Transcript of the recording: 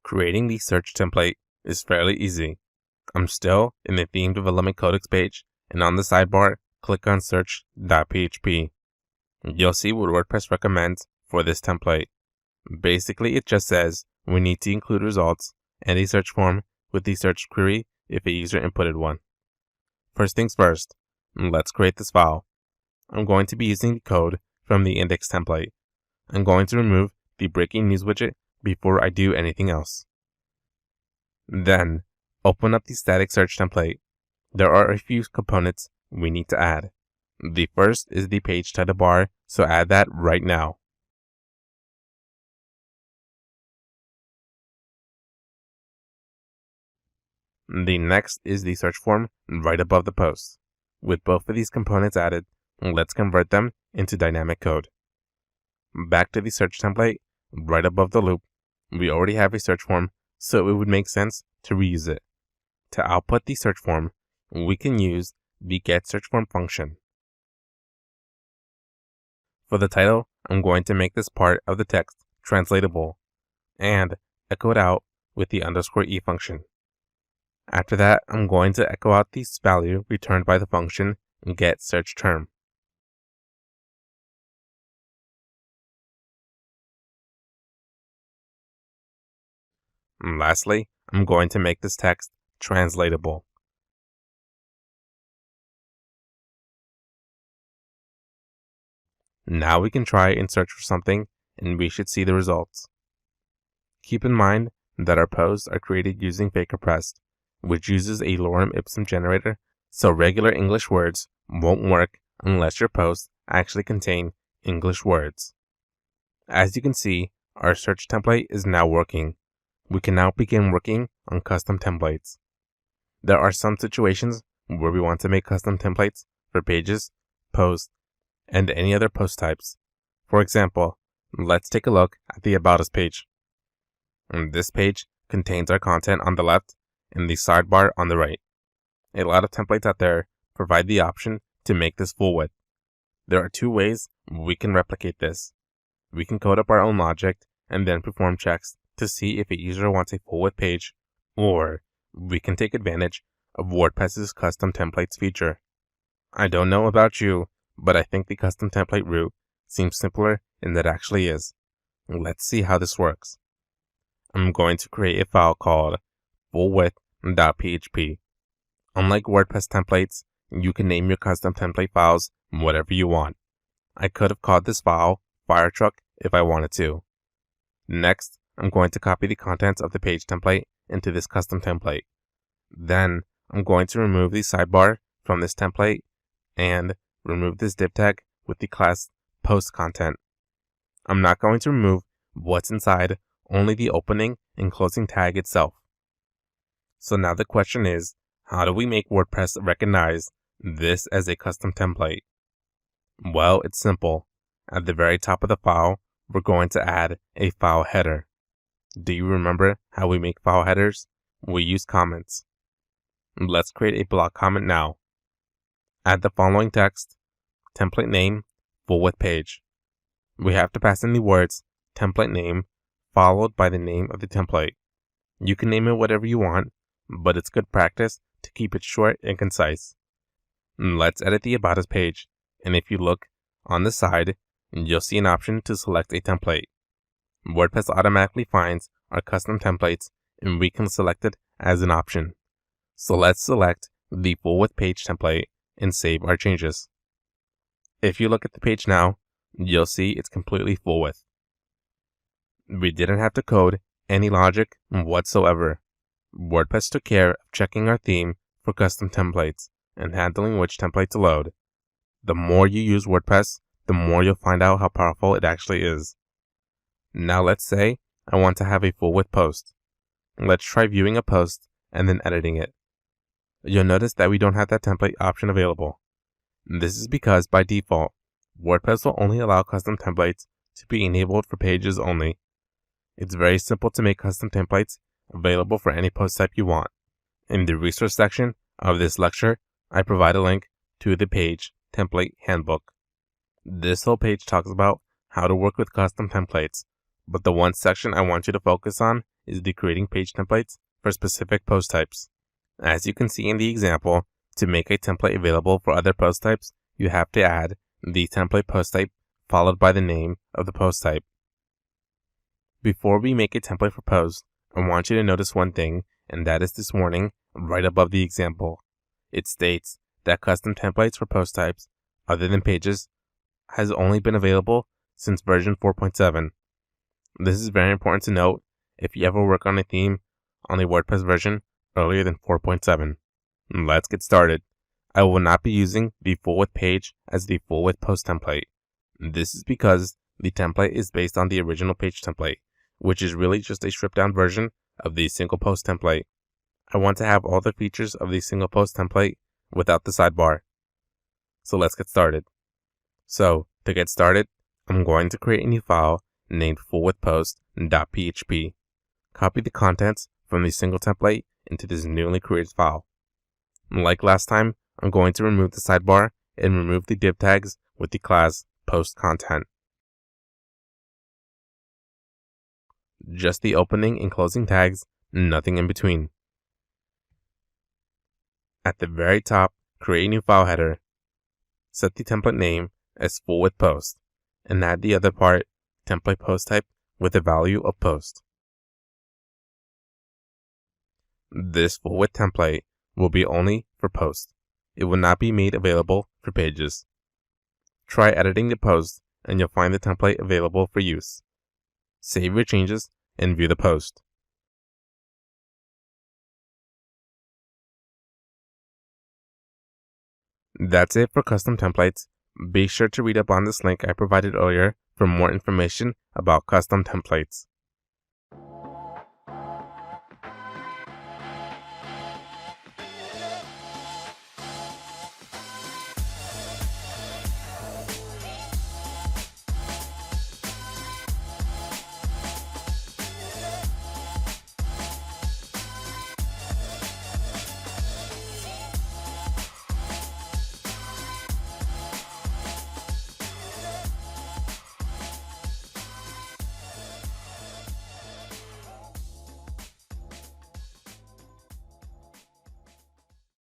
Creating the search template is fairly easy. I'm still in the Theme Development Codex page, and on the sidebar, click on search.php. You'll see what WordPress recommends for this template. Basically, it just says we need to include results and a search form with the search query if a user inputted one. First things first, let's create this file. I'm going to be using the code from the index template. I'm going to remove the breaking news widget before I do anything else. Then, open up the static search template. There are a few components we need to add. The first is the page title bar, so add that right now. The next is the search form right above the post. With both of these components added, let's convert them into dynamic code. Back to the search template, right above the loop, we already have a search form, so it would make sense to reuse it. To output the search form, we can use the getSearchForm function. For the title, I'm going to make this part of the text translatable and echo it out with the _e function. After that, I'm going to echo out the value returned by the function getSearchTerm. And lastly, I'm going to make this text translatable. Now we can try and search for something, and we should see the results. Keep in mind that our posts are created using FakerPressed, which uses a lorem ipsum generator, so regular English words won't work unless your posts actually contain English words. As you can see, our search template is now working. We can now begin working on custom templates. There are some situations where we want to make custom templates for pages, posts, and any other post types. For example, let's take a look at the About Us page. This page contains our content on the left and the sidebar on the right. A lot of templates out there provide the option to make this full width. There are two ways we can replicate this. We can code up our own logic and then perform checks to see if a user wants a full width page, or we can take advantage of WordPress's custom templates feature. I don't know about you, but I think the custom template route seems simpler than it actually is. Let's see how this works. I'm going to create a file called fullwidth.php. Unlike WordPress templates, you can name your custom template files whatever you want. I could have called this file Firetruck if I wanted to. Next, I'm going to copy the contents of the page template into this custom template. Then, I'm going to remove the sidebar from this template and remove this div tag with the class post content. I'm not going to remove what's inside, only the opening and closing tag itself. So now the question is, how do we make WordPress recognize this as a custom template? Well, it's simple. At the very top of the file, we're going to add a file header. Do you remember how we make file headers? We use comments. Let's create a block comment now. Add the following text: template name, full width page. We have to pass in the words template name followed by the name of the template. You can name it whatever you want, but it's good practice to keep it short and concise. Let's edit the About Us page, and if you look on the side, you'll see an option to select a template. WordPress automatically finds our custom templates, and we can select it as an option. So let's select the full width page template and save our changes. If you look at the page now, you'll see it's completely full width. We didn't have to code any logic whatsoever. WordPress took care of checking our theme for custom templates and handling which template to load. The more you use WordPress, the more you'll find out how powerful it actually is. Now let's say I want to have a full width post. Let's try viewing a post and then editing it. You'll notice that we don't have that template option available. This is because by default, WordPress will only allow custom templates to be enabled for pages only. It's very simple to make custom templates available for any post type you want. In the resource section of this lecture, I provide a link to the page Template Handbook. This whole page talks about how to work with custom templates, but the one section I want you to focus on is the creating page templates for specific post types. As you can see in the example, to make a template available for other post types, you have to add the template post type followed by the name of the post type. Before we make a template for post, I want you to notice one thing, and that is this warning right above the example. It states that custom templates for post types other than pages has only been available since version 4.7. This is very important to note if you ever work on a theme on a WordPress version earlier than 4.7. Let's get started. I will not be using the full width page as the full width post template. This is because the template is based on the original page template, which is really just a stripped down version of the single post template. I want to have all the features of the single post template without the sidebar. So let's get started. So to get started, I'm going to create a new file named fullwidthpost.php. Copy the contents from the single template into this newly created file. Like last time, I'm going to remove the sidebar and remove the div tags with the class post content. Just the opening and closing tags, nothing in between. At the very top, create a new file header. Set the template name as fullwidthpost and add the other part, template post type, with the value of post. This full width template will be only for post. It will not be made available for pages. Try editing the post and you'll find the template available for use. Save your changes and view the post. That's it for custom templates. Be sure to read up on this link I provided earlier for more information about custom templates.